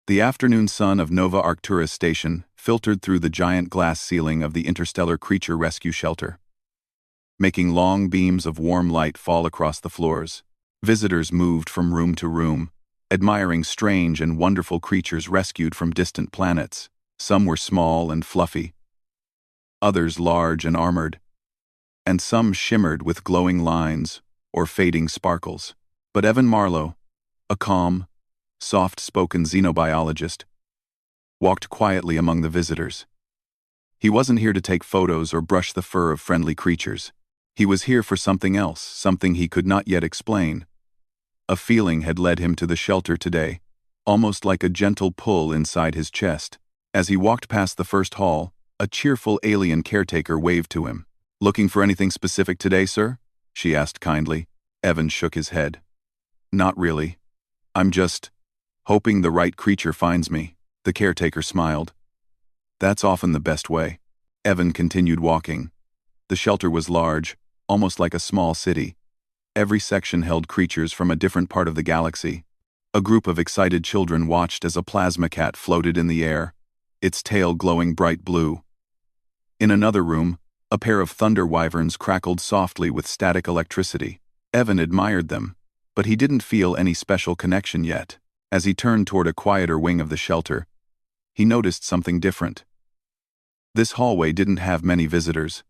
The afternoon sun of Nova Arcturus Station filtered through the giant glass ceiling of the interstellar creature rescue shelter, making long beams of warm light fall across the floors. Visitors moved from room to room, admiring strange and wonderful creatures rescued from distant planets. Some were small and fluffy, others large and armored, and some shimmered with glowing lines or fading sparkles. But Evan Marlowe, a calm, soft-spoken xenobiologist, walked quietly among the visitors. He wasn't here to take photos or brush the fur of friendly creatures. He was here for something else, something he could not yet explain. A feeling had led him to the shelter today, almost like a gentle pull inside his chest. As he walked past the first hall, a cheerful alien caretaker waved to him. "Looking for anything specific today, sir?" she asked kindly. Evan shook his head. "Not really. I'm just hoping the right creature finds me." The caretaker smiled. "That's often the best way." Evan continued walking. The shelter was large, almost like a small city. Every section held creatures from a different part of the galaxy. A group of excited children watched as a plasma cat floated in the air, its tail glowing bright blue. In another room, a pair of thunder wyverns crackled softly with static electricity. Evan admired them, but he didn't feel any special connection yet. As he turned toward a quieter wing of the shelter, he noticed something different. This hallway didn't have many visitors.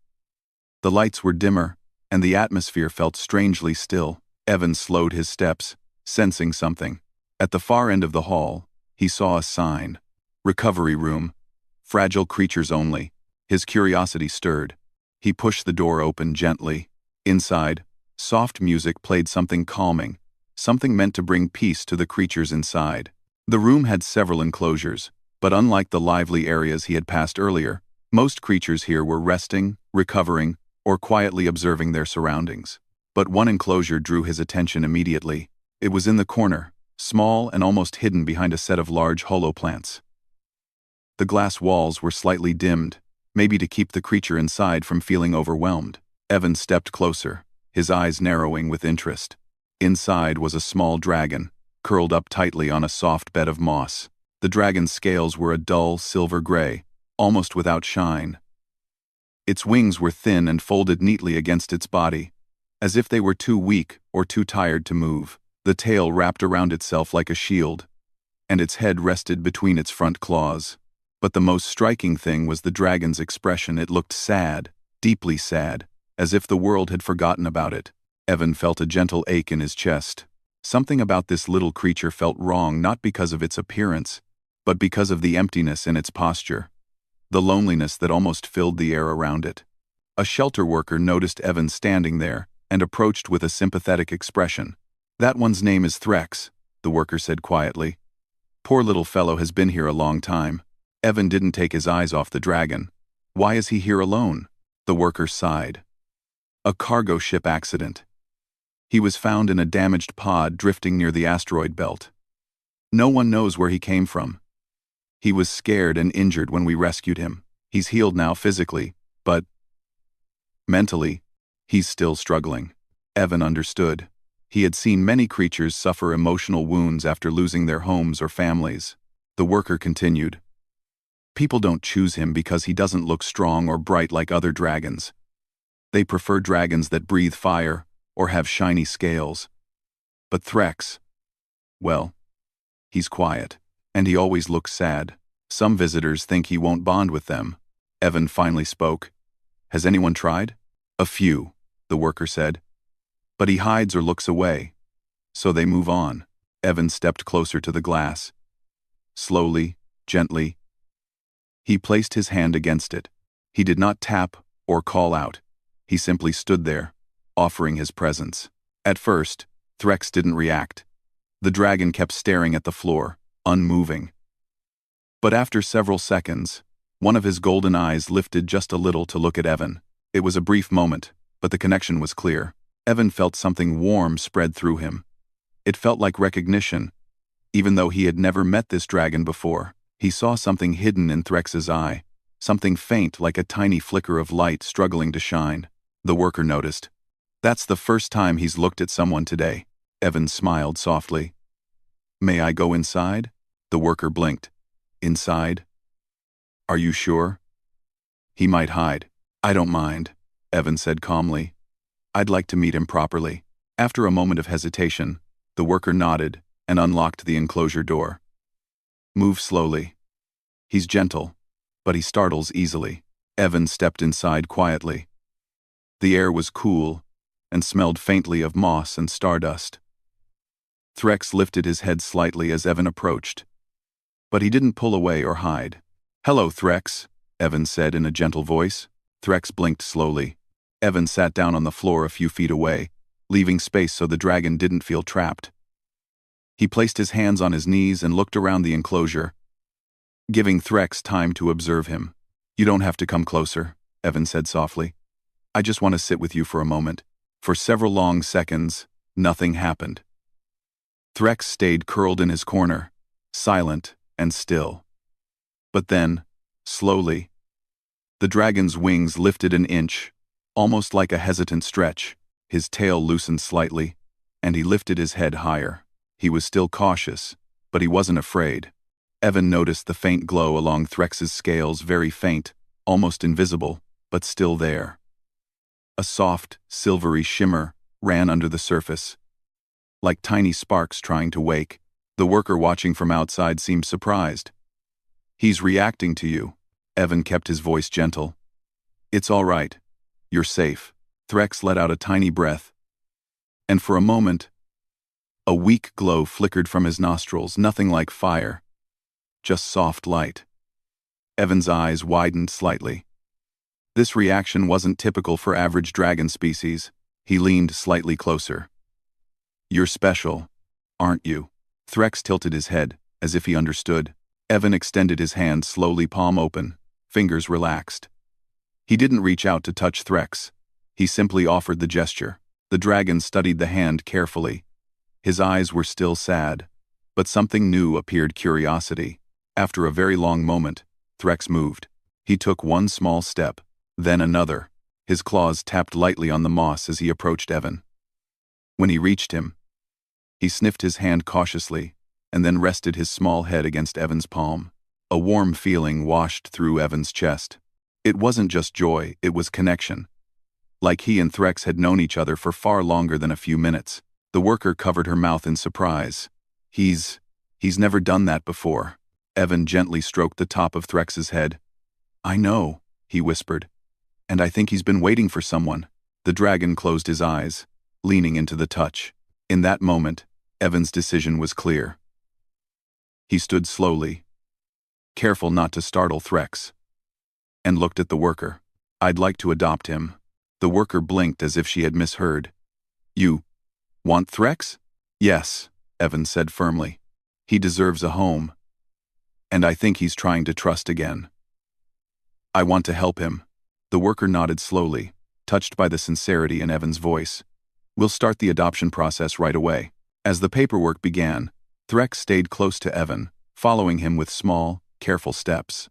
The lights were dimmer, and the atmosphere felt strangely still. Evan slowed his steps, sensing something. At the far end of the hall, he saw a sign. "Recovery room. Fragile creatures only." His curiosity stirred. He pushed the door open gently. Inside, soft music played something calming, something meant to bring peace to the creatures inside. The room had several enclosures, but unlike the lively areas he had passed earlier, most creatures here were resting, recovering, or quietly observing their surroundings. But one enclosure drew his attention immediately. It was in the corner, small and almost hidden behind a set of large holoplants. The glass walls were slightly dimmed, maybe to keep the creature inside from feeling overwhelmed. Evan stepped closer, his eyes narrowing with interest. Inside was a small dragon, curled up tightly on a soft bed of moss. The dragon's scales were a dull silver gray, almost without shine. Its wings were thin and folded neatly against its body, as if they were too weak or too tired to move. The tail wrapped around itself like a shield, and its head rested between its front claws. But the most striking thing was the dragon's expression. It looked sad, deeply sad, as if the world had forgotten about it. Evan felt a gentle ache in his chest. Something about this little creature felt wrong, not because of its appearance, but because of the emptiness in its posture, the loneliness that almost filled the air around it. A shelter worker noticed Evan standing there and approached with a sympathetic expression. "That one's name is Threx," the worker said quietly. "Poor little fellow has been here a long time." Evan didn't take his eyes off the dragon. "Why is he here alone?" The worker sighed. "A cargo ship accident. He was found in a damaged pod drifting near the asteroid belt. No one knows where he came from. He was scared and injured when we rescued him. He's healed now physically, but mentally, he's still struggling." Evan understood. He had seen many creatures suffer emotional wounds after losing their homes or families. The worker continued. "People don't choose him because he doesn't look strong or bright like other dragons. They prefer dragons that breathe fire or have shiny scales. But Threx, well, he's quiet, and he always looks sad. Some visitors think he won't bond with them." Evan finally spoke. "Has anyone tried?" "A few," the worker said. "But he hides or looks away, so they move on." Evan stepped closer to the glass. Slowly, gently, he placed his hand against it. He did not tap or call out. He simply stood there, offering his presence. At first, Threx didn't react. The dragon kept staring at the floor, unmoving. But after several seconds, one of his golden eyes lifted just a little to look at Evan. It was a brief moment, but the connection was clear. Evan felt something warm spread through him. It felt like recognition, even though he had never met this dragon before. He saw something hidden in Threx's eye, something faint like a tiny flicker of light struggling to shine. The worker noticed. "That's the first time he's looked at someone today." Evan smiled softly. "May I go inside?" The worker blinked. Inside? Are you sure? He might hide. I don't mind, Evan said calmly. I'd like to meet him properly. After a moment of hesitation, the worker nodded and unlocked the enclosure door. Move slowly. He's gentle, but he startles easily. Evan stepped inside quietly. The air was cool and smelled faintly of moss and stardust. Threx lifted his head slightly as Evan approached, but he didn't pull away or hide. Hello, Threx, Evan said in a gentle voice. Threx blinked slowly. Evan sat down on the floor a few feet away, leaving space so the dragon didn't feel trapped. He placed his hands on his knees and looked around the enclosure, giving Threx time to observe him. You don't have to come closer, Evan said softly. I just want to sit with you for a moment. For several long seconds, nothing happened. Threx stayed curled in his corner, silent and still. But then, slowly, the dragon's wings lifted an inch, almost like a hesitant stretch. His tail loosened slightly, and he lifted his head higher. He was still cautious, but he wasn't afraid. Evan noticed the faint glow along Threx's scales, very faint, almost invisible, but still there. A soft, silvery shimmer ran under the surface, like tiny sparks trying to wake. The worker watching from outside seemed surprised. He's reacting to you. Evan kept his voice gentle. It's all right. You're safe. Threx let out a tiny breath, and for a moment, a weak glow flickered from his nostrils, nothing like fire, just soft light. Evan's eyes widened slightly. This reaction wasn't typical for average dragon species. He leaned slightly closer. You're special, aren't you? Threx tilted his head, as if he understood. Evan extended his hand slowly, palm open, fingers relaxed. He didn't reach out to touch Threx. He simply offered the gesture. The dragon studied the hand carefully. His eyes were still sad, but something new appeared: curiosity. After a very long moment, Threx moved. He took one small step, then another. His claws tapped lightly on the moss as he approached Evan. When he reached him, he sniffed his hand cautiously and then rested his small head against Evan's palm. A warm feeling washed through Evan's chest. It wasn't just joy, it was connection. Like he and Threx had known each other for far longer than a few minutes. The worker covered her mouth in surprise. He's never done that before. Evan gently stroked the top of Threx's head. I know, he whispered, and I think he's been waiting for someone. The dragon closed his eyes, leaning into the touch. In that moment, Evan's decision was clear. He stood slowly, careful not to startle Threx, and looked at the worker. I'd like to adopt him. The worker blinked as if she had misheard. You want Threx? Yes, Evan said firmly. He deserves a home, and I think he's trying to trust again. I want to help him. The worker nodded slowly, touched by the sincerity in Evan's voice. We'll start the adoption process right away. As the paperwork began, Threx stayed close to Evan, following him with small, careful steps.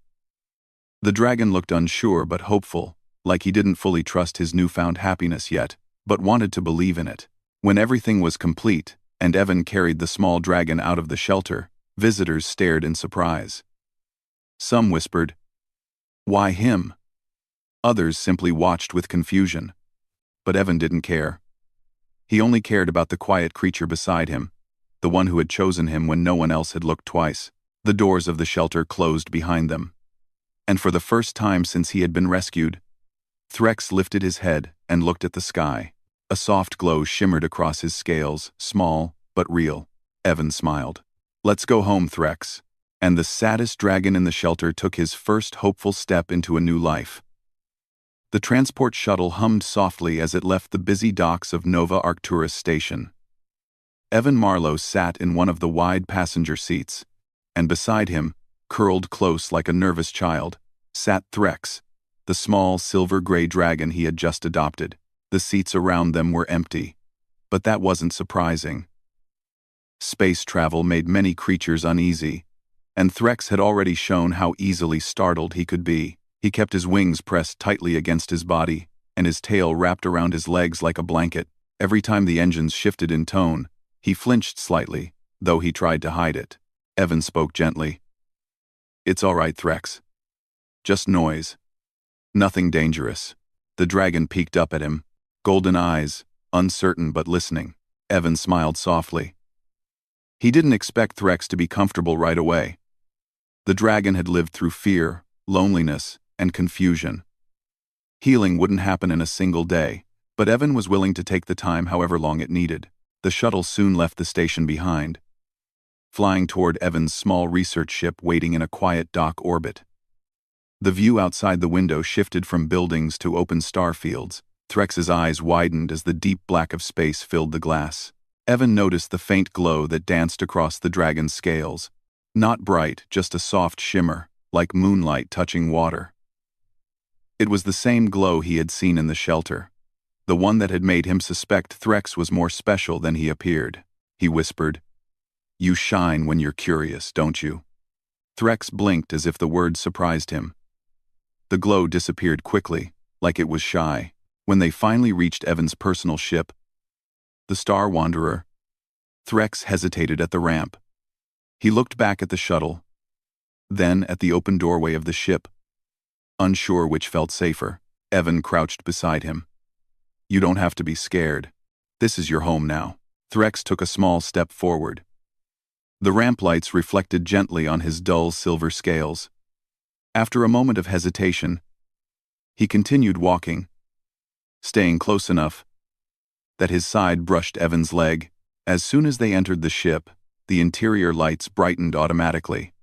The dragon looked unsure but hopeful, like he didn't fully trust his newfound happiness yet, but wanted to believe in it. When everything was complete, and Evan carried the small dragon out of the shelter, visitors stared in surprise. Some whispered, "Why him?" Others simply watched with confusion. But Evan didn't care. He only cared about the quiet creature beside him, the one who had chosen him when no one else had looked twice. The doors of the shelter closed behind them. And for the first time since he had been rescued, Threx lifted his head and looked at the sky. A soft glow shimmered across his scales, small but real. Evan smiled. Let's go home, Threx. And the saddest dragon in the shelter took his first hopeful step into a new life. The transport shuttle hummed softly as it left the busy docks of Nova Arcturus Station. Evan Marlowe sat in one of the wide passenger seats, and beside him, curled close like a nervous child, sat Threx, the small silver-gray dragon he had just adopted. The seats around them were empty, but that wasn't surprising. Space travel made many creatures uneasy, and Threx had already shown how easily startled he could be. He kept his wings pressed tightly against his body, and his tail wrapped around his legs like a blanket. Every time the engines shifted in tone, he flinched slightly, though he tried to hide it. Evan spoke gently. It's all right, Threx. Just noise. Nothing dangerous. The dragon peeked up at him, golden eyes, uncertain but listening. Evan smiled softly. He didn't expect Threx to be comfortable right away. The dragon had lived through fear, loneliness, and confusion. Healing wouldn't happen in a single day, but Evan was willing to take the time however long it needed. The shuttle soon left the station behind, flying toward Evan's small research ship waiting in a quiet dock orbit. The view outside the window shifted from buildings to open star fields. Threx's eyes widened as the deep black of space filled the glass. Evan noticed the faint glow that danced across the dragon's scales. Not bright, just a soft shimmer, like moonlight touching water. It was the same glow he had seen in the shelter, the one that had made him suspect Threx was more special than he appeared. He whispered, "You shine when you're curious, don't you?" Threx blinked as if the words surprised him. The glow disappeared quickly, like it was shy. When they finally reached Evan's personal ship, the Star Wanderer, Threx hesitated at the ramp. He looked back at the shuttle, then at the open doorway of the ship. Unsure which felt safer, Evan crouched beside him. "You don't have to be scared. This is your home now." Threx took a small step forward. The ramp lights reflected gently on his dull silver scales. After a moment of hesitation, he continued walking, staying close enough that his side brushed Evan's leg. As soon as they entered the ship, the interior lights brightened automatically.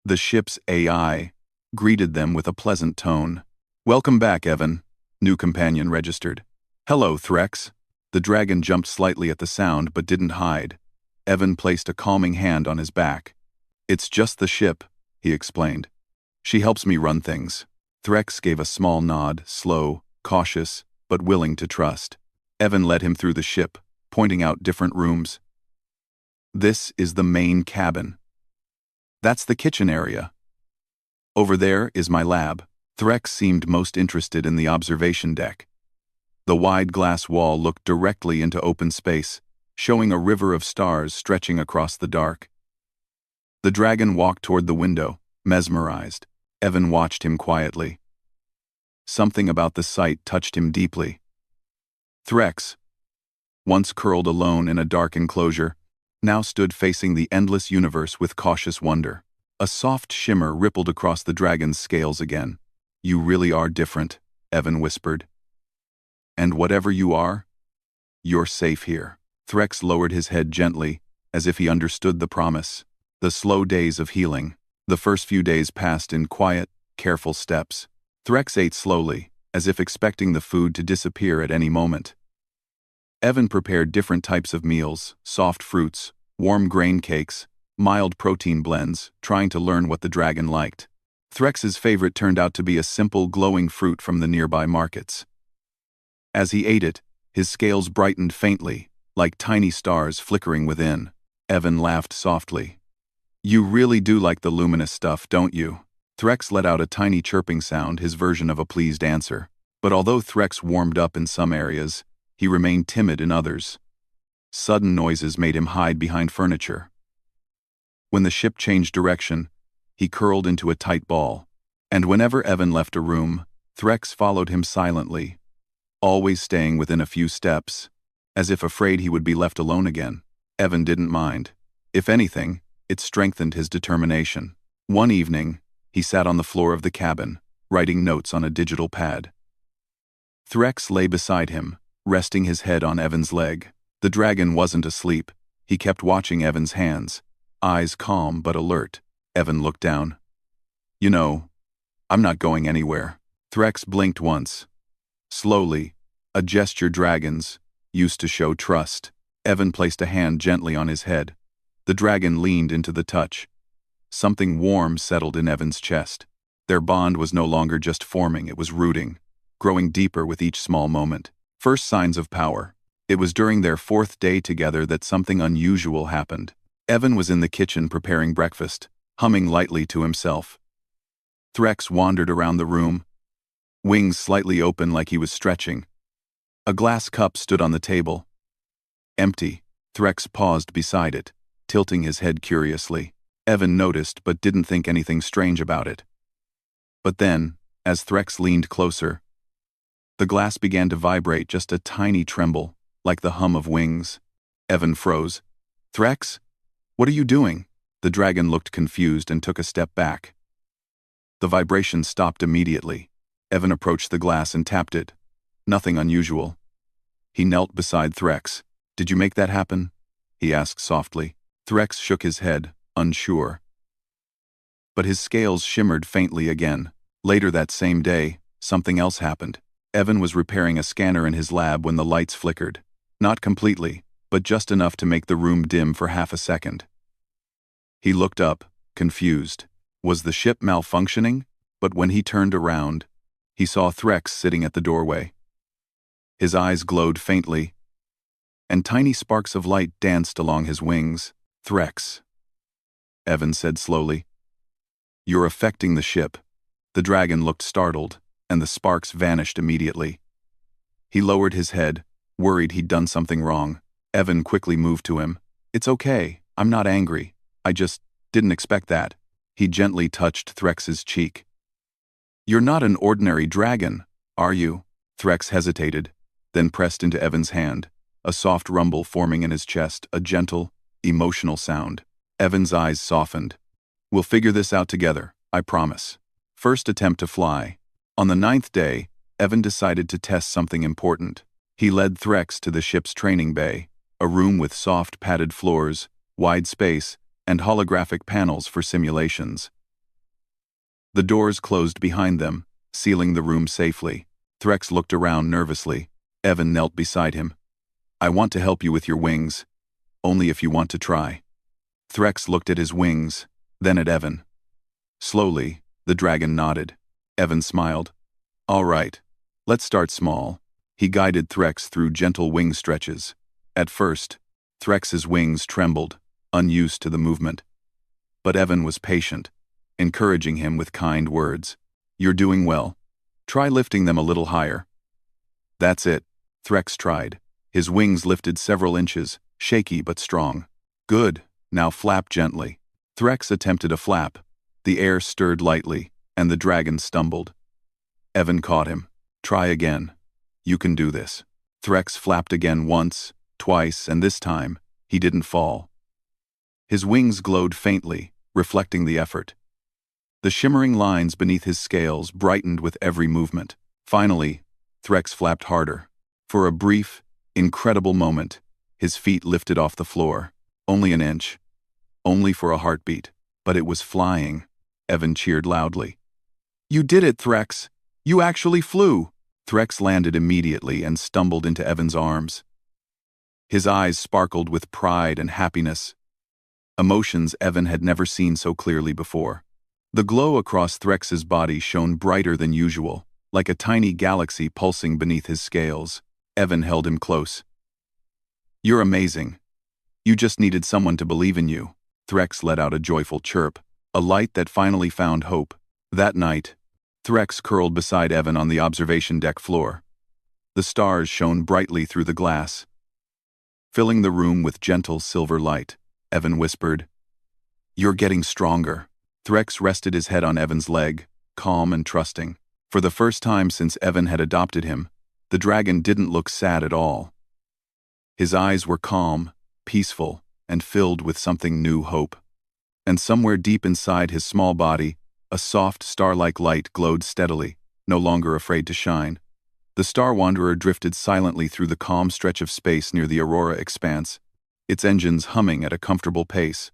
The ship's AI greeted them with a pleasant tone. "Welcome back, Evan," new companion registered. "Hello, Threx." The dragon jumped slightly at the sound but didn't hide. Evan placed a calming hand on his back. "It's just the ship," he explained. "She helps me run things." Threx gave a small nod, slow, cautious, but willing to trust. Evan led him through the ship, pointing out different rooms. "This is the main cabin. That's the kitchen area. Over there is my lab." Threx seemed most interested in the observation deck. The wide glass wall looked directly into open space, showing a river of stars stretching across the dark. The dragon walked toward the window, mesmerized. Evan watched him quietly. Something about the sight touched him deeply. Threx, once curled alone in a dark enclosure, now stood facing the endless universe with cautious wonder. A soft shimmer rippled across the dragon's scales again. "You really are different," Evan whispered. "And whatever you are, you're safe here." Threx lowered his head gently, as if he understood the promise. The slow days of healing. The first few days passed in quiet, careful steps. Threx ate slowly, as if expecting the food to disappear at any moment. Evan prepared different types of meals, soft fruits, warm grain cakes, mild protein blends, trying to learn what the dragon liked. Threx's favorite turned out to be a simple glowing fruit from the nearby markets. As he ate it, his scales brightened faintly, like tiny stars flickering within. Evan laughed softly. "You really do like the luminous stuff, don't you?" Threx let out a tiny chirping sound, his version of a pleased answer. But although Threx warmed up in some areas, he remained timid in others. Sudden noises made him hide behind furniture. When the ship changed direction, he curled into a tight ball. And whenever Evan left a room, Threx followed him silently, always staying within a few steps, as if afraid he would be left alone again. Evan didn't mind. If anything, it strengthened his determination. One evening, he sat on the floor of the cabin, writing notes on a digital pad. Threx lay beside him, resting his head on Evan's leg. The dragon wasn't asleep. He kept watching Evan's hands, eyes calm but alert. Evan looked down. "You know, I'm not going anywhere." Threx blinked once. Slowly, a gesture dragons used to show trust. Evan placed a hand gently on his head. The dragon leaned into the touch. Something warm settled in Evan's chest. Their bond was no longer just forming, it was rooting, growing deeper with each small moment. First signs of power. It was during their 4th day together that something unusual happened. Evan was in the kitchen preparing breakfast, humming lightly to himself. Threx wandered around the room, wings slightly open like he was stretching. A glass cup stood on the table. Empty. Threx paused beside it, tilting his head curiously. Evan noticed but didn't think anything strange about it. But then, as Threx leaned closer, the glass began to vibrate, just a tiny tremble, like the hum of wings. Evan froze. "Threx? What are you doing?" The dragon looked confused and took a step back. The vibration stopped immediately. Evan approached the glass and tapped it. Nothing unusual. He knelt beside Threx. "Did you make that happen?" he asked softly. Threx shook his head, unsure. But his scales shimmered faintly again. Later that same day, something else happened. Evan was repairing a scanner in his lab when the lights flickered. Not completely, but just enough to make the room dim for half a second. He looked up, confused. Was the ship malfunctioning? But when he turned around, he saw Threx sitting at the doorway. His eyes glowed faintly, and tiny sparks of light danced along his wings. "Threx," Evan said slowly. "You're affecting the ship." The dragon looked startled, and the sparks vanished immediately. He lowered his head, worried he'd done something wrong. Evan quickly moved to him. "It's okay, I'm not angry. I just didn't expect that." He gently touched Threx's cheek. "You're not an ordinary dragon, are you?" Threx hesitated, then pressed into Evan's hand, a soft rumble forming in his chest, a gentle, emotional sound. Evan's eyes softened. "We'll figure this out together, I promise." First attempt to fly. On the 9th day, Evan decided to test something important. He led Threx to the ship's training bay, a room with soft padded floors, wide space, and holographic panels for simulations. The doors closed behind them, sealing the room safely. Threx looked around nervously. Evan knelt beside him. "I want to help you with your wings, only if you want to try." Threx looked at his wings, then at Evan. Slowly, the dragon nodded. Evan smiled. "All right, let's start small." He guided Threx through gentle wing stretches. At first, Threx's wings trembled, unused to the movement. But Evan was patient, encouraging him with kind words. "You're doing well. Try lifting them a little higher." "That's it," Threx tried. His wings lifted several inches, shaky but strong. "Good, now flap gently." Threx attempted a flap. The air stirred lightly, and the dragon stumbled. Evan caught him. "Try again. You can do this." Threx flapped again once, twice, and this time, he didn't fall. His wings glowed faintly, reflecting the effort. The shimmering lines beneath his scales brightened with every movement. Finally, Threx flapped harder. For a brief, incredible moment, his feet lifted off the floor. Only an inch. Only for a heartbeat. But it was flying. Evan cheered loudly. "You did it, Threx! You actually flew!" Threx landed immediately and stumbled into Evan's arms. His eyes sparkled with pride and happiness, emotions Evan had never seen so clearly before. The glow across Threx's body shone brighter than usual, like a tiny galaxy pulsing beneath his scales. Evan held him close. "You're amazing. You just needed someone to believe in you." Threx let out a joyful chirp, a light that finally found hope. That night, Threx curled beside Evan on the observation deck floor. The stars shone brightly through the glass, filling the room with gentle silver light. Evan whispered, "You're getting stronger." Threx rested his head on Evan's leg, calm and trusting. For the first time since Evan had adopted him, the dragon didn't look sad at all. His eyes were calm, peaceful, and filled with something new hope. And somewhere deep inside his small body, a soft star-like light glowed steadily, no longer afraid to shine. The Star Wanderer drifted silently through the calm stretch of space near the Aurora expanse, its engines humming at a comfortable pace.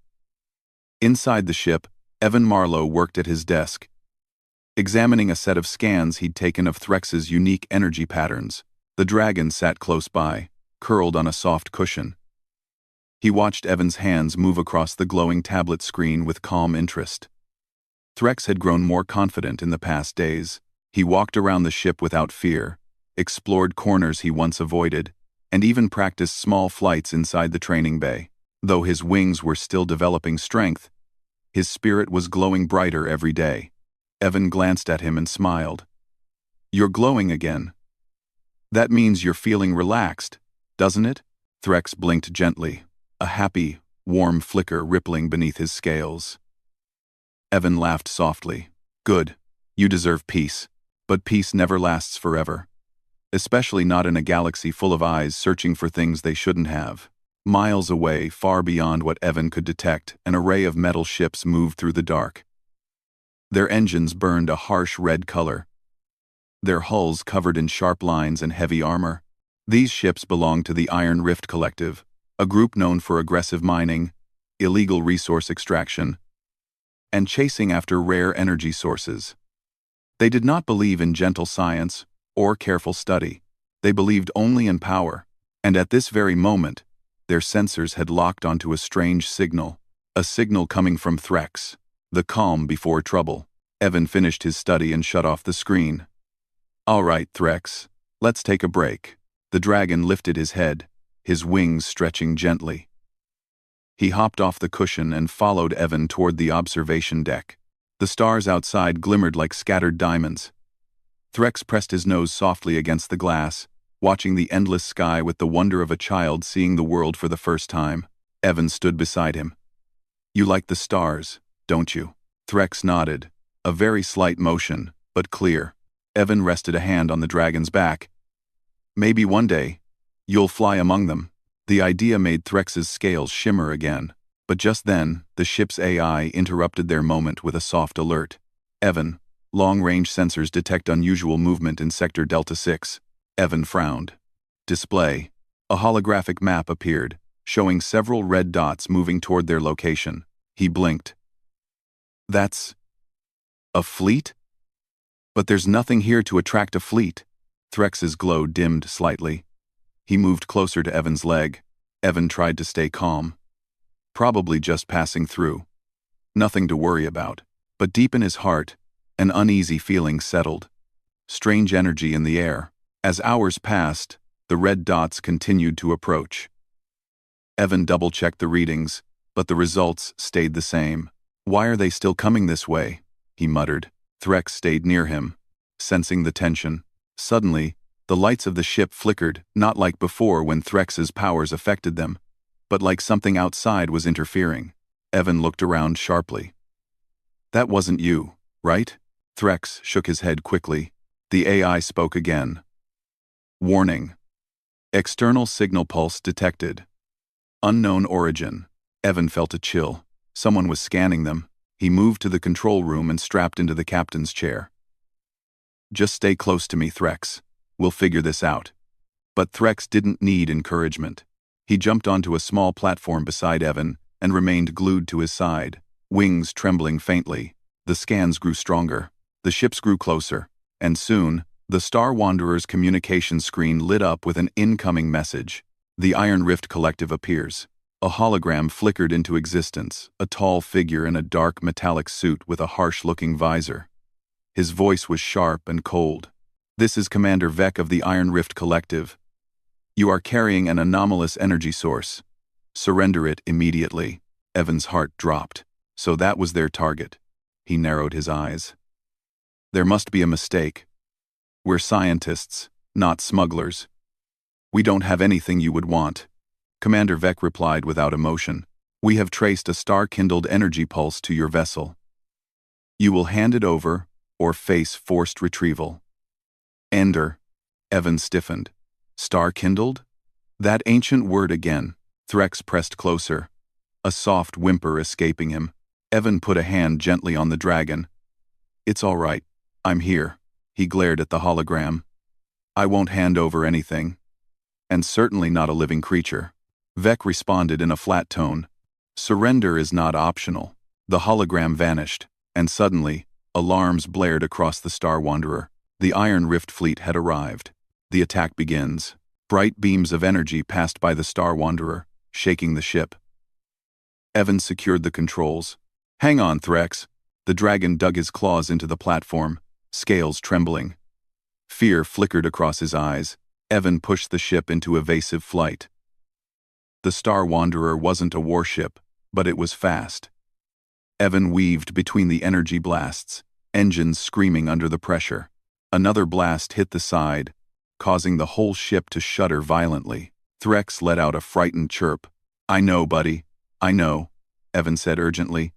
Inside the ship, Evan Marlowe worked at his desk, examining a set of scans he'd taken of Threx's unique energy patterns. The dragon sat close by, curled on a soft cushion. He watched Evan's hands move across the glowing tablet screen with calm interest. Threx had grown more confident in the past days. He walked around the ship without fear, explored corners he once avoided, and even practiced small flights inside the training bay. Though his wings were still developing strength, his spirit was glowing brighter every day. Evan glanced at him and smiled. "You're glowing again. That means you're feeling relaxed, doesn't it?" Threx blinked gently, a happy, warm flicker rippling beneath his scales. Evan laughed softly. Good. You deserve peace. But peace never lasts forever. Especially not in a galaxy full of eyes searching for things they shouldn't have. Miles away, far beyond what Evan could detect, an array of metal ships moved through the dark. Their engines burned a harsh red color, their hulls covered in sharp lines and heavy armor. These ships belonged to the Iron Rift Collective, a group known for aggressive mining, illegal resource extraction, and chasing after rare energy sources. They did not believe in gentle science or careful study. They believed only in power, and at this very moment, their sensors had locked onto a strange signal, a signal coming from Threx, the calm before trouble. Evan finished his study and shut off the screen. All right, Threx, let's take a break. The dragon lifted his head, his wings stretching gently. He hopped off the cushion and followed Evan toward the observation deck. The stars outside glimmered like scattered diamonds. Threx pressed his nose softly against the glass, watching the endless sky with the wonder of a child seeing the world for the first time. Evan stood beside him. You like the stars, don't you? Threx nodded, a very slight motion, but clear. Evan rested a hand on the dragon's back. Maybe one day, you'll fly among them. The idea made Threx's scales shimmer again, but just then, the ship's AI interrupted their moment with a soft alert. Evan, long-range sensors detect unusual movement in Sector Delta 6. Evan frowned. Display. A holographic map appeared, showing several red dots moving toward their location. He blinked. That's a fleet? But there's nothing here to attract a fleet. Threx's glow dimmed slightly. He moved closer to Evan's leg. Evan tried to stay calm. Probably just passing through. Nothing to worry about. But deep in his heart, an uneasy feeling settled. Strange energy in the air. As hours passed, the red dots continued to approach. Evan double-checked the readings, but the results stayed the same. Why are they still coming this way? He muttered. Threx stayed near him, sensing the tension. Suddenly, the lights of the ship flickered, not like before when Threx's powers affected them, but like something outside was interfering. Evan looked around sharply. That wasn't you, right? Threx shook his head quickly. The AI spoke again. Warning. External signal pulse detected. Unknown origin. Evan felt a chill. Someone was scanning them. He moved to the control room and strapped into the captain's chair. Just stay close to me, Threx. We'll figure this out. But Threx didn't need encouragement. He jumped onto a small platform beside Evan and remained glued to his side, wings trembling faintly. The scans grew stronger. The ships grew closer. And soon, the Star Wanderer's communication screen lit up with an incoming message. The Iron Rift Collective appears. A hologram flickered into existence, a tall figure in a dark metallic suit with a harsh-looking visor. His voice was sharp and cold. This is Commander Vec of the Iron Rift Collective. You are carrying an anomalous energy source. Surrender it immediately. Evan's heart dropped. So that was their target. He narrowed his eyes. There must be a mistake. We're scientists, not smugglers. We don't have anything you would want. Commander Vec replied without emotion. We have traced a star-kindled energy pulse to your vessel. You will hand it over, or face forced retrieval. Ender. Evan stiffened. Star-kindled? That ancient word again. Threx pressed closer, a soft whimper escaping him. Evan put a hand gently on the dragon. It's all right. I'm here. He glared at the hologram. I won't hand over anything. And certainly not a living creature. Vec responded in a flat tone. Surrender is not optional. The hologram vanished, and suddenly, alarms blared across the Star Wanderer. The Iron Rift fleet had arrived. The attack begins. Bright beams of energy passed by the Star Wanderer, shaking the ship. Evan secured the controls. Hang on, Threx. The dragon dug his claws into the platform, scales trembling. Fear flickered across his eyes. Evan pushed the ship into evasive flight. The Star Wanderer wasn't a warship, but it was fast. Evan weaved between the energy blasts, engines screaming under the pressure. Another blast hit the side, causing the whole ship to shudder violently. Threx let out a frightened chirp. I know, buddy. I know, Evan said urgently.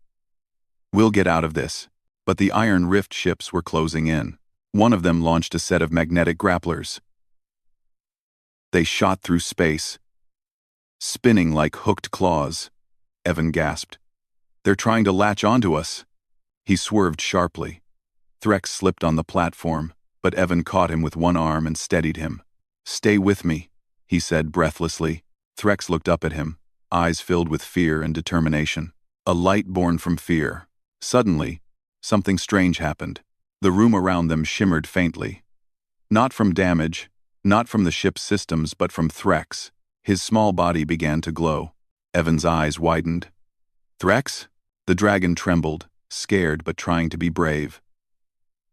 We'll get out of this. But the Iron Rift ships were closing in. One of them launched a set of magnetic grapplers. They shot through space, spinning like hooked claws. Evan gasped. They're trying to latch onto us. He swerved sharply. Threx slipped on the platform, but Evan caught him with one arm and steadied him. Stay with me, he said breathlessly. Threx looked up at him, eyes filled with fear and determination. A light born from fear. Suddenly, something strange happened. The room around them shimmered faintly. Not from damage, not from the ship's systems, but from Threx. His small body began to glow. Evan's eyes widened. Threx? The dragon trembled, scared but trying to be brave.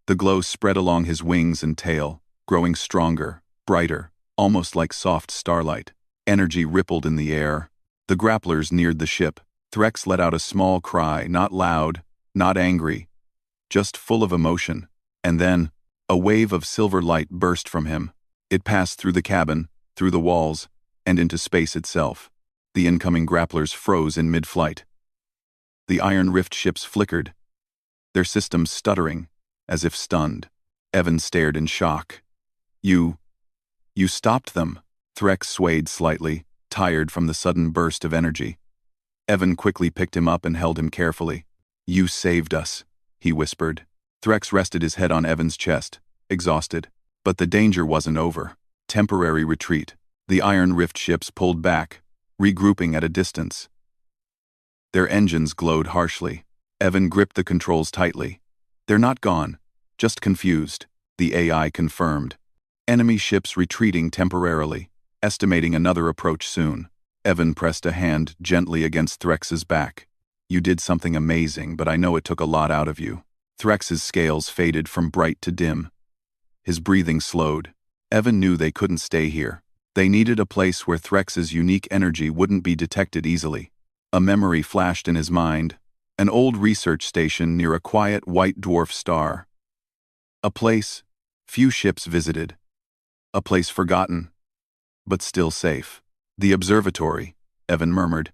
The glow spread along his wings and tail, growing stronger, brighter, almost like soft starlight. Energy rippled in the air. The grapplers neared the ship. Threx let out a small cry, not loud, not angry, just full of emotion. And then, a wave of silver light burst from him. It passed through the cabin, through the walls, and into space itself. The incoming grapplers froze in mid-flight. The Iron Rift ships flickered, their systems stuttering, as if stunned. Evan stared in shock. You stopped them. Threx swayed slightly, tired from the sudden burst of energy. Evan quickly picked him up and held him carefully. You saved us, he whispered. Threx rested his head on Evan's chest, exhausted. But the danger wasn't over. Temporary retreat. The Iron Rift ships pulled back, regrouping at a distance. Their engines glowed harshly. Evan gripped the controls tightly. They're not gone, just confused, the AI confirmed. Enemy ships retreating temporarily, estimating another approach soon. Evan pressed a hand gently against Threx's back. You did something amazing, but I know it took a lot out of you. Threx's scales faded from bright to dim. His breathing slowed. Evan knew they couldn't stay here. They needed a place where Threx's unique energy wouldn't be detected easily. A memory flashed in his mind. An old research station near a quiet white dwarf star. A place few ships visited. A place forgotten, but still safe. The observatory, Evan murmured.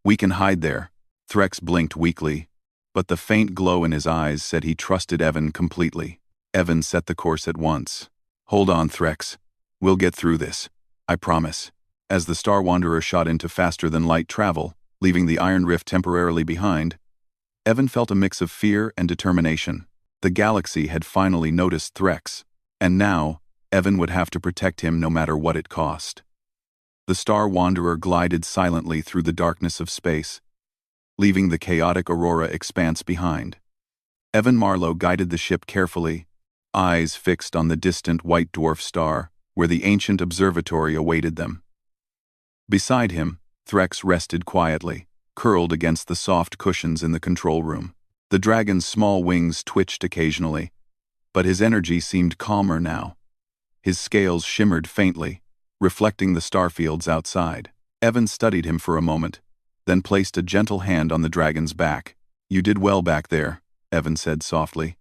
We can hide there. Threx blinked weakly, but the faint glow in his eyes said he trusted Evan completely. Evan set the course at once. Hold on, Threx. We'll get through this. I promise. As the Star Wanderer shot into faster-than-light travel, leaving the Iron Rift temporarily behind, Evan felt a mix of fear and determination. The galaxy had finally noticed Threx, and now, Evan would have to protect him no matter what it cost. The Star Wanderer glided silently through the darkness of space, leaving the chaotic Aurora expanse behind. Evan Marlowe guided the ship carefully, eyes fixed on the distant white dwarf star, where the ancient observatory awaited them. Beside him, Threx rested quietly, curled against the soft cushions in the control room. The dragon's small wings twitched occasionally, but his energy seemed calmer now. His scales shimmered faintly, reflecting the starfields outside. Evan studied him for a moment, then placed a gentle hand on the dragon's back. You did well back there, Evan said softly.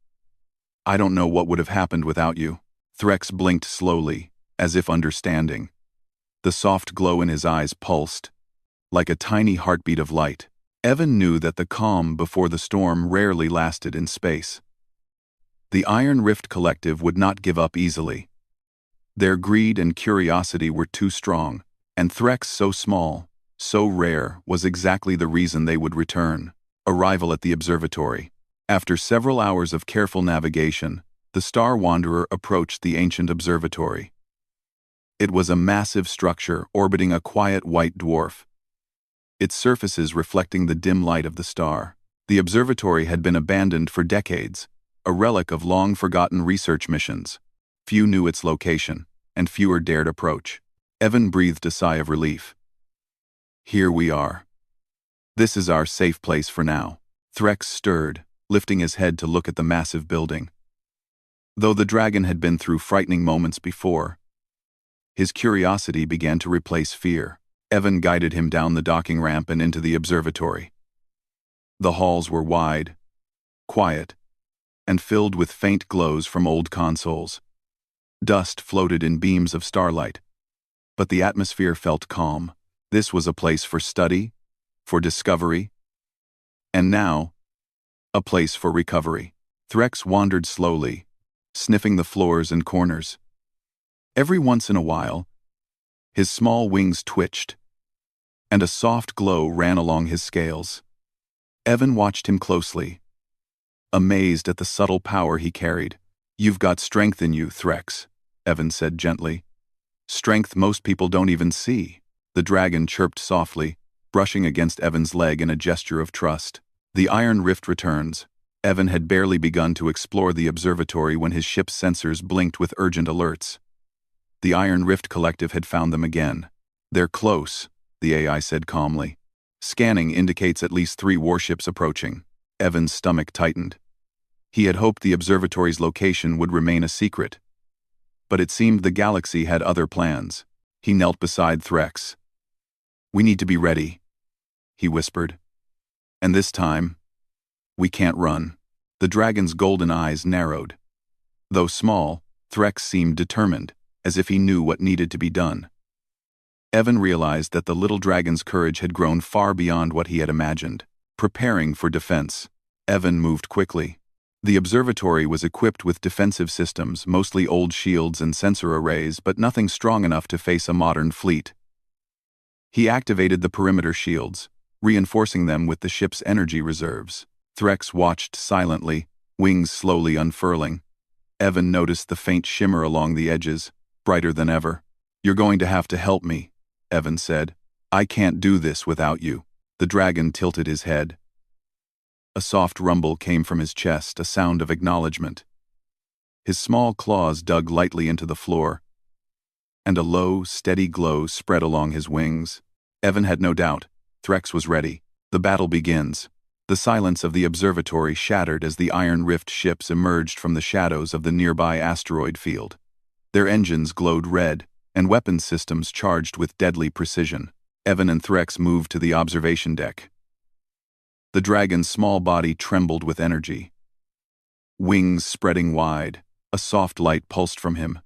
I don't know what would have happened without you. Threx blinked slowly, as if understanding. The soft glow in his eyes pulsed, like a tiny heartbeat of light. Evan knew that the calm before the storm rarely lasted in space. The Iron Rift Collective would not give up easily. Their greed and curiosity were too strong, and Threx so small, so rare, was exactly the reason they would return. Arrival at the observatory. After several hours of careful navigation, the Star Wanderer approached the ancient observatory. It was a massive structure orbiting a quiet white dwarf, its surfaces reflecting the dim light of the star. The observatory had been abandoned for decades, a relic of long-forgotten research missions. Few knew its location, and fewer dared approach. Evan breathed a sigh of relief. Here we are. This is our safe place for now. Threx stirred, lifting his head to look at the massive building. Though the dragon had been through frightening moments before, his curiosity began to replace fear. Evan guided him down the docking ramp and into the observatory. The halls were wide, quiet, and filled with faint glows from old consoles. Dust floated in beams of starlight, but the atmosphere felt calm. This was a place for study, for discovery, and now, a place for recovery. Threx wandered slowly, sniffing the floors and corners. Every once in a while, his small wings twitched, and a soft glow ran along his scales. Evan watched him closely, amazed at the subtle power he carried. "You've got strength in you, Threx," Evan said gently. "Strength most people don't even see." The dragon chirped softly, brushing against Evan's leg in a gesture of trust. The iron rift returns. Evan had barely begun to explore the observatory when his ship's sensors blinked with urgent alerts. The Iron Rift Collective had found them again. "They're close," the AI said calmly. "Scanning indicates at least 3 warships approaching." Evan's stomach tightened. He had hoped the observatory's location would remain a secret. But it seemed the galaxy had other plans. He knelt beside Threx. "We need to be ready," he whispered. "And this time, we can't run." The dragon's golden eyes narrowed. Though small, Threx seemed determined, as if he knew what needed to be done. Evan realized that the little dragon's courage had grown far beyond what he had imagined. Preparing for defense, Evan moved quickly. The observatory was equipped with defensive systems, mostly old shields and sensor arrays, but nothing strong enough to face a modern fleet. He activated the perimeter shields, reinforcing them with the ship's energy reserves. Threx watched silently, wings slowly unfurling. Evan noticed the faint shimmer along the edges, brighter than ever. "You're going to have to help me," Evan said. "I can't do this without you." The dragon tilted his head. A soft rumble came from his chest, a sound of acknowledgement. His small claws dug lightly into the floor, and a low, steady glow spread along his wings. Evan had no doubt. Threx was ready. The battle begins. The silence of the observatory shattered as the Iron Rift ships emerged from the shadows of the nearby asteroid field. Their engines glowed red, and weapons systems charged with deadly precision. Evan and Threx moved to the observation deck. The dragon's small body trembled with energy. Wings spreading wide, a soft light pulsed from him,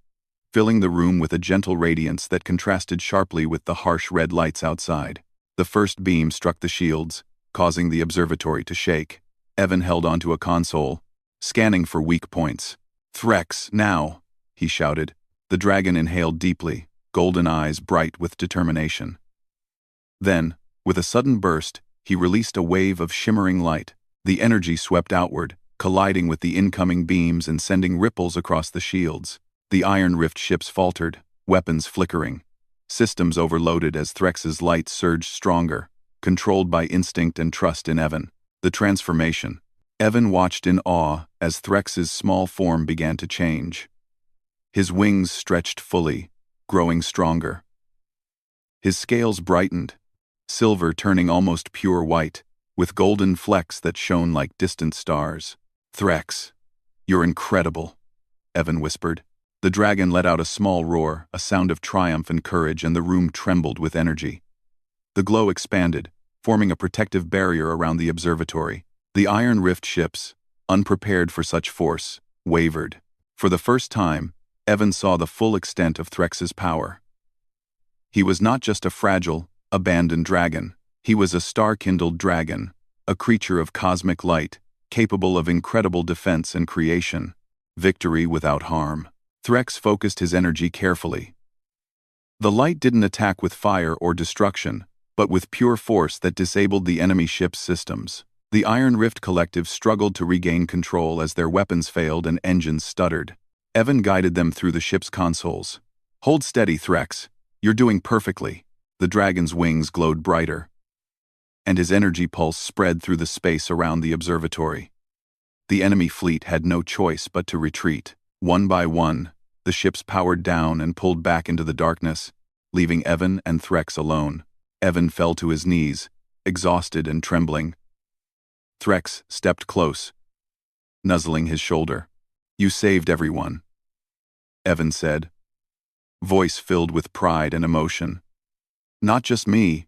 filling the room with a gentle radiance that contrasted sharply with the harsh red lights outside. The first beam struck the shields, causing the observatory to shake. Evan held onto a console, scanning for weak points. "Threx, now!" he shouted. The dragon inhaled deeply, golden eyes bright with determination. Then, with a sudden burst, he released a wave of shimmering light. The energy swept outward, colliding with the incoming beams and sending ripples across the shields. The Iron Rift ships faltered, weapons flickering. Systems overloaded as Threx's light surged stronger, controlled by instinct and trust in Evan. The transformation. Evan watched in awe as Threx's small form began to change. His wings stretched fully, growing stronger. His scales brightened, silver turning almost pure white, with golden flecks that shone like distant stars. "Threx, you're incredible," Evan whispered. The dragon let out a small roar, a sound of triumph and courage, and the room trembled with energy. The glow expanded, forming a protective barrier around the observatory. The Iron Rift ships, unprepared for such force, wavered. For the first time, Evan saw the full extent of Threx's power. He was not just a fragile, abandoned dragon. He was a star-kindled dragon, a creature of cosmic light, capable of incredible defense and creation. Victory without harm. Threx focused his energy carefully. The light didn't attack with fire or destruction, but with pure force that disabled the enemy ship's systems. The Iron Rift Collective struggled to regain control as their weapons failed and engines stuttered. Evan guided them through the ship's consoles. "Hold steady, Threx. You're doing perfectly." The dragon's wings glowed brighter, and his energy pulse spread through the space around the observatory. The enemy fleet had no choice but to retreat. One by one, the ships powered down and pulled back into the darkness, leaving Evan and Threx alone. Evan fell to his knees, exhausted and trembling. Threx stepped close, nuzzling his shoulder. "You saved everyone," Evan said, voice filled with pride and emotion. "Not just me,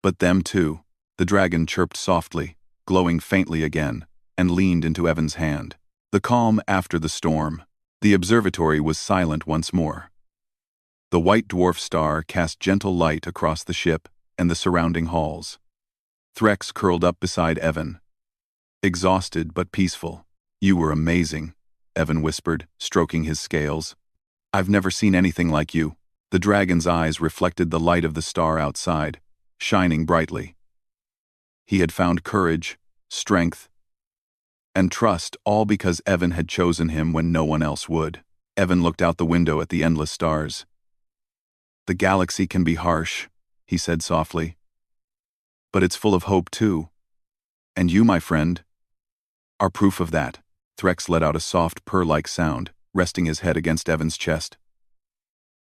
but them too." The dragon chirped softly, glowing faintly again, and leaned into Evan's hand. The calm after the storm. The observatory was silent once more. The white dwarf star cast gentle light across the ship and the surrounding halls. Threx curled up beside Evan, exhausted but peaceful. "You were amazing," Evan whispered, stroking his scales. "I've never seen anything like you." The dragon's eyes reflected the light of the star outside, shining brightly. He had found courage, strength, and trust, all because Evan had chosen him when no one else would. Evan looked out the window at the endless stars. "The galaxy can be harsh," he said softly. "But it's full of hope too. And you, my friend, are proof of that." Threx let out a soft purr-like sound, resting his head against Evan's chest.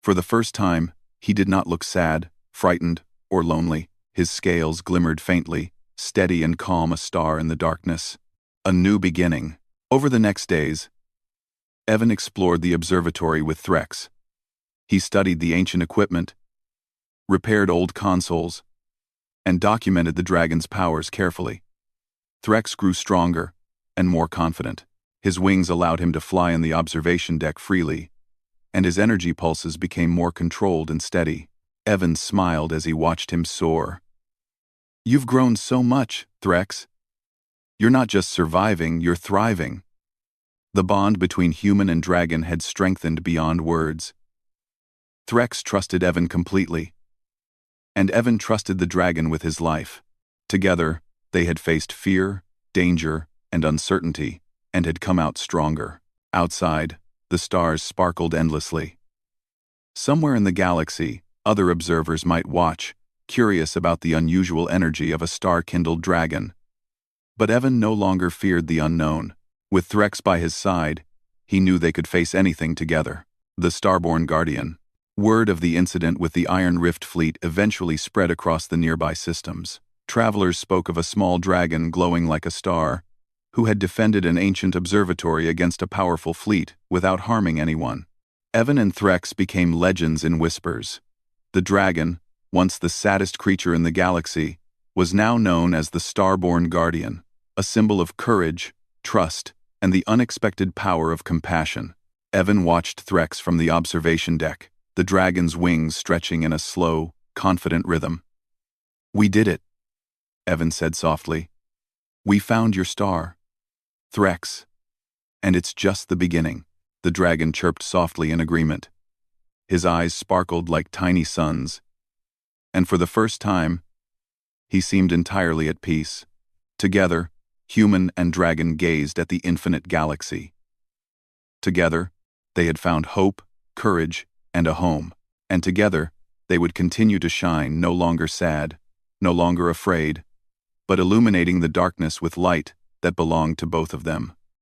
For the first time, he did not look sad, frightened, or lonely. His scales glimmered faintly, steady and calm, a star in the darkness. A new beginning. Over the next days, Evan explored the observatory with Threx. He studied the ancient equipment, repaired old consoles, and documented the dragon's powers carefully. Threx grew stronger and more confident. His wings allowed him to fly in the observation deck freely, and his energy pulses became more controlled and steady. Evan smiled as he watched him soar. "You've grown so much, Threx. You're not just surviving, you're thriving." The bond between human and dragon had strengthened beyond words. Threx trusted Evan completely, and Evan trusted the dragon with his life. Together, they had faced fear, danger, and uncertainty, and had come out stronger. Outside, the stars sparkled endlessly. Somewhere in the galaxy, other observers might watch, curious about the unusual energy of a star-kindled dragon. But Evan no longer feared the unknown. With Threx by his side, he knew they could face anything together. The Starborn Guardian. Word of the incident with the Iron Rift fleet eventually spread across the nearby systems. Travelers spoke of a small dragon glowing like a star, who had defended an ancient observatory against a powerful fleet without harming anyone. Evan and Threx became legends in whispers. The dragon, once the saddest creature in the galaxy, was now known as the Starborn Guardian, a symbol of courage, trust, and the unexpected power of compassion. Evan watched Threx from the observation deck, the dragon's wings stretching in a slow, confident rhythm. "We did it," Evan said softly. "We found your star, Threx. And it's just the beginning." The dragon chirped softly in agreement. His eyes sparkled like tiny suns, and for the first time, he seemed entirely at peace. Together, human and dragon gazed at the infinite galaxy. Together, they had found hope, courage, and a home. And together, they would continue to shine, no longer sad, no longer afraid, but illuminating the darkness with light that belonged to both of them.